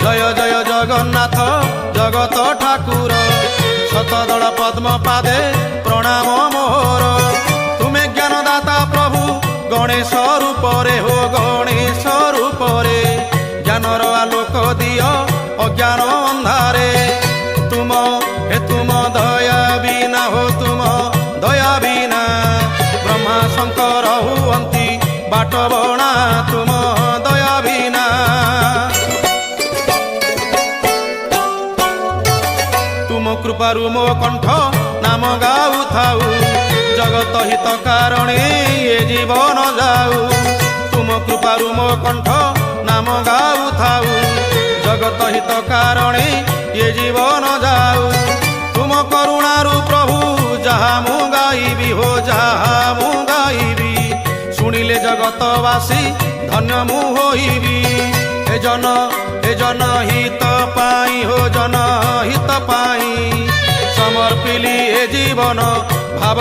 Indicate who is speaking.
Speaker 1: जय जय जगन्नाथ जगत ठाकुर शतदल पद्म पादे प्रणाम मोर। तुम्हें ज्ञानदाता प्रभु गणेश रूपरे हो गणेश रूपरे ज्ञानर आलोक दियो अज्ञान अंधारे। तुम दया बिना हो तुम दया बिना ब्रह्मा शंकर हुअंती बाट बणा तुम दया बिना। तुम कृपारु मो कंठ नाम गाऊ थाऊ जगत हित कारणे ये जीवन जाऊ। तुम कृपारु मो कंठ नाम गाऊ थाऊ जगत हित कारणे ये जीवन जाऊ। तुम करुणारु प्रभु जहा मु गाइबी हो जहा मु गाइबी शुणिले जगतवासी धन्य मु होइबी। हे जन हित पाई हो जन हित पाई समर्पिली ए जीवन भाव।